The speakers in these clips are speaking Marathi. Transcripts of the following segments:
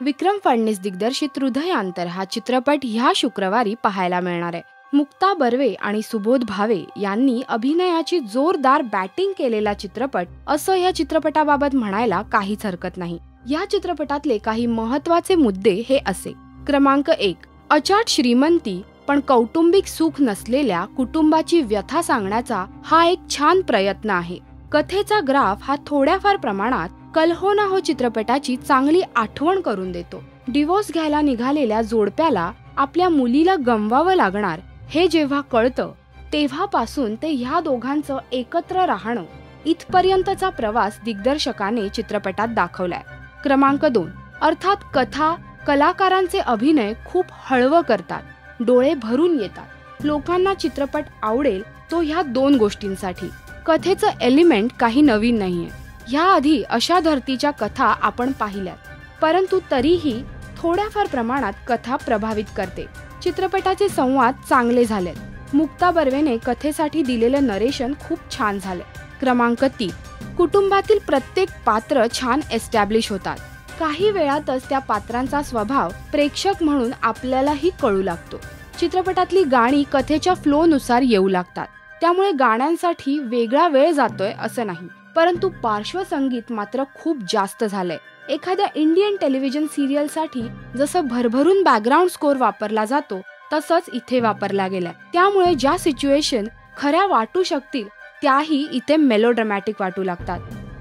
विक्रम फडणीस दिग्दर्शित हृदयांतर हा चित्रपट ह्या शुक्रवारी पाहायला मिळणार आहे। मुक्ता बर्वे आणि सुबोध भावे यांनी अभिनयाची जोरदार बॅटिंग केलेला चित्रपट असं या चित्रपटाबाबत म्हणायला काहीच हरकत नाही। या चित्रपटातले काही महत्त्वाचे मुद्दे हे असे। क्रमांक 1, अचाट श्रीमंती पण कौटुंबिक सुख नसलेल्या कुटुंबाची व्यथा सांगण्याचा हा एक छान प्रयत्न आहे। कथेचा ग्राफ हा थोड्याफार प्रमाणात कल हो ना हो चित्रपटाची चांगली आठवण करून देतो। डिवोर्स घ्यायला निघालेल्या जोडप्याला आपल्या मुलीला गमवावं लागणार हे जेव्हा कळतं तेव्हापासून ते ह्या दोघांचं एकत्र राहणं इथपर्यंतचा प्रवास दिग्दर्शकाने चित्रपटात दाखवलाय। क्रमांक 2, अर्थात कथा कलाकारांचे अभिनय खूप हळवं करतात, डोळे भरून येतात। लोकांना चित्रपट आवडेल तो ह्या 2 गोष्टींसाठी। कथेचं एलिमेंट काही नवीन नाहीये, ह्याआधी अशा धर्तीच्या कथा आपण पाहिल्यात, परंतु तरीही थोड्याफार प्रमाणात कथा प्रभावित करते। चित्रपटाचे संवाद चांगले झालेत। मुक्ता बर्वेने कथेसाठी दिलेलं नरेशन खूप छान झाले। क्रमांक 3, कुटुंबातील प्रत्येक पात्र छान एस्टॅब्लिश होतात। काही वेळातच त्या पात्रांचा स्वभाव प्रेक्षक म्हणून आपल्यालाही कळू लागतो। चित्रपटातली गाणी कथेच्या फ्लो नुसार येऊ लागतात, त्यामुळे गाण्यांसाठी वेगळा वेळ जातोय असं नाही, परंतु पार्श्वसंगीत मात्र खूप जास्त झालंय। एखाद्या इंडियन टेलिव्हिजन सिरियल साठी जसं भरभरून बॅकग्राऊंड स्कोर वापरला जातो तसंच इथे वापरला गेलाय, त्यामुळे ज्या सिच्युएशन खऱ्या वाटू शकतील त्याही इथे मेलोड्रामॅटिक वाटू लागतात।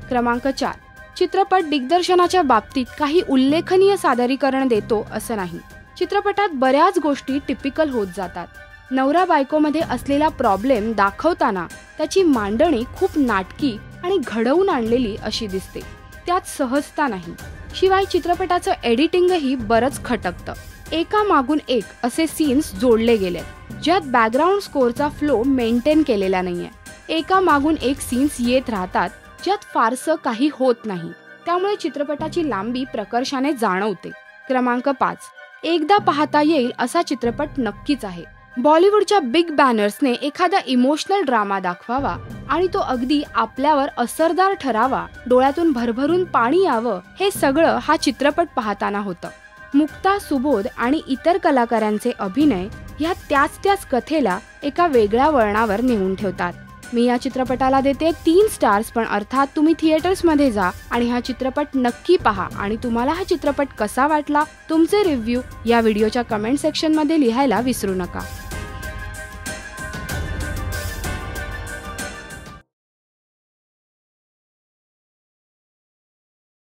क्रमांक 4, चित्रपट दिग्दर्शनाच्या बाबतीत काही उल्लेखनीय सादरीकरण देतो असं नाही। चित्रपटात बऱ्याच गोष्टी टिपिकल होत जातात। नवरा बायकोमध्ये असलेला प्रॉब्लेम दाखवताना त्याची मांडणी खूप नाटकी आणि घडवून आणलेली अशी दिसते, त्यात सहजता नाही। शिवाय चित्रपटाचं एडिटिंगही बरंच खटकतं। एका मागून एक असे सीन्स जोडले गेलेत ज्यात बॅकग्राऊंड स्कोरचा फ्लो मेंटेन केलेला नाहीये। एका मागून एक सीन्स येत राहतात ज्यात फारसं काही होत नाही, त्यामुळे चित्रपटाची लांबी प्रकर्षाने जाणवते। क्रमांक 5, एकदा पाहता येईल असा चित्रपट नक्कीच आहे। बॉलिवूडच्या बिग बॅनर्सने एखादा इमोशनल ड्रामा दाखवावा आणि तो अगदी आपल्यावर असरदार ठरावा, डोळ्यातून भरभरून पाणी यावं, हे सगळं हा चित्रपट पाहताना होतं। मुक्ता, सुबोध आणि इतर कलाकारांचे अभिनय ह्या त्याच कथेला एका वेगळ्या वळणावर नेऊन ठेवतात। मी या चित्रपटाला देते 3 स्टार्स, पण अर्थात तुम्ही थिएटर्समध्ये जा आणि हा चित्रपट नक्की पहा। आणि तुम्हाला हा चित्रपट कसा वाटला तुमचे रिव्ह्यू या व्हिडिओच्या कमेंट सेक्शन मध्ये लिहायला विसरू नका।